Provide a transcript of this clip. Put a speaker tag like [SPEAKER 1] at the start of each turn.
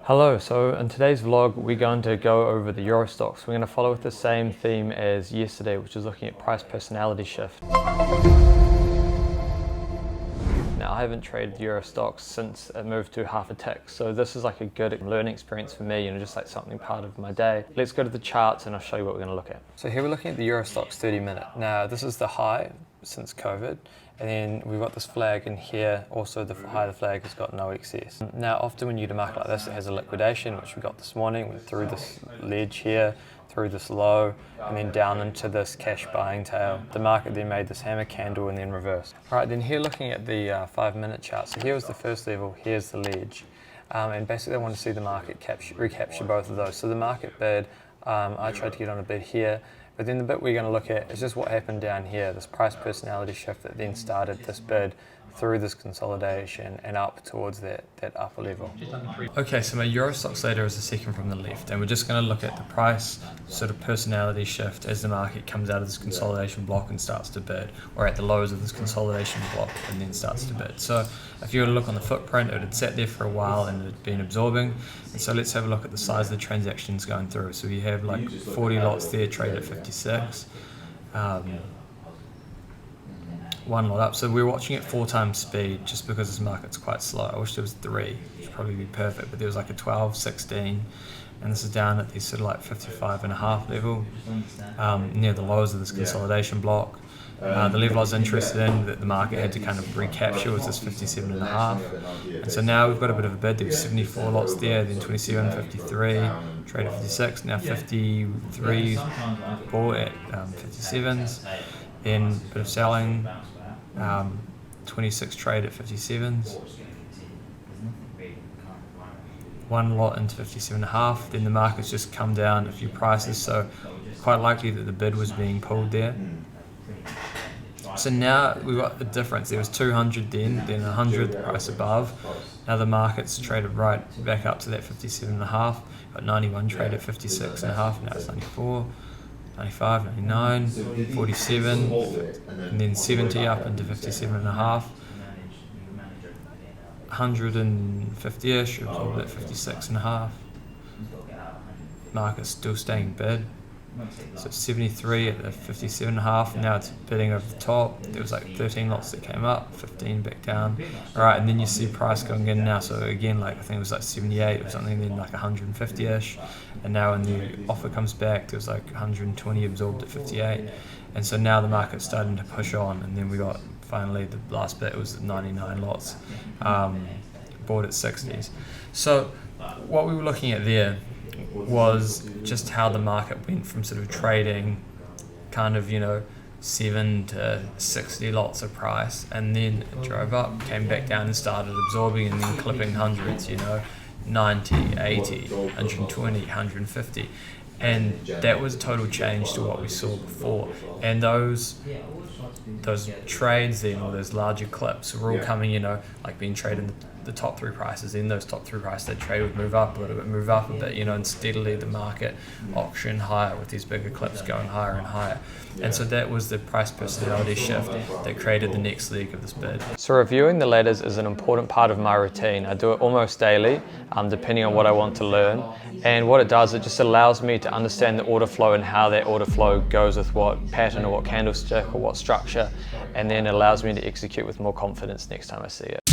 [SPEAKER 1] Hello, so in today's vlog we're going to go over the EuroStoxx. We're going to follow with the same theme as yesterday, which is looking at price personality shift. Now I haven't traded EuroStoxx since it moved to half a tick, so this is like a good learning experience for me, just like something part of my day. Let's go to the charts and I'll show you what we're going to look at. So here we're looking at the EuroStoxx 30 minute. Now this is the high since COVID. And then we've got this flag in here, also the high of the flag has got no excess. Now often when you get a market like this, it has a liquidation, which we got this morning. Went through this ledge here, through this low, and then down into this cash buying tail. The market then made this hammer candle and then reversed. All right, then here looking at the 5 minute chart. So here was the first level, here's the ledge. And basically I want to see the market recapture both of those. So the market bid, I tried to get on a bid here. But then the bit we're going to look at is just what happened down here, this price personality shift that then started this bid through this consolidation and up towards that upper level. Okay, so my EuroStoxx later is the second from the left, and we're just going to look at the price sort of personality shift as the market comes out of this consolidation block and starts to bid, or at the lows of this consolidation block and then starts to bid. So if you were to look on the footprint, it had sat there for a while and it had been absorbing. And so let's have a look at the size of the transactions going through. So we have like 40 lots there traded at 56. One lot up. So we're watching at 4 times speed just because this market's quite slow. I wish there was 3, which would probably be perfect, but there was like a 12, 16, and this is down at the sort of like 55.5 level, near the lows of this consolidation block. The level I was interested in that the market had to kind of recapture was this 57.5, and so now we've got a bit of a bid. There was 74 lots there, then 27, 53, trade at 56, now 53 bought at 57s, then a bit of selling, 26 trade at 57s, one lot into 57.5, then the market's just come down a few prices, so quite likely that the bid was being pulled there. So now we've got the difference. There was 200 then 100 the price above. Now the market's traded right back up to that 57.5, got 91 trade at 56.5, now it's 94. 95, 99, 47, and then 70 up into 57.5, 150-ish, absorbed at 56.5. Market's still staying bid. So 73 at the 57.5, now it's bidding over the top. There was like 13 lots that came up, 15 back down. Alright, and then you see price going in now, so again, like I think it was like 78 or something, then like 150-ish. And now when the offer comes back, there was like 120 absorbed at 58. And so now the market's starting to push on, and then we got finally the last bit was 99 lots, bought at 60s. So what we were looking at there was just how the market went from sort of trading kind of 7 to 60 lots of price, and then it drove up, came back down and started absorbing and then clipping hundreds, 90, 80, 120, 150, and that was a total change to what we saw before. And those trades then, or those larger clips, were all coming, like being traded in the top 3 prices. In those top 3 prices, that trade would move up a little bit, move up a bit, and steadily the market auction higher with these bigger clips going higher and higher. And so that was the price personality shift that created the next leg of this bid. So reviewing the ladders is an important part of my routine. I do it almost daily, depending on what I want to learn. And what it does, it just allows me to understand the order flow and how that order flow goes with what pattern or what candlestick or what structure, and then it allows me to execute with more confidence next time I see it.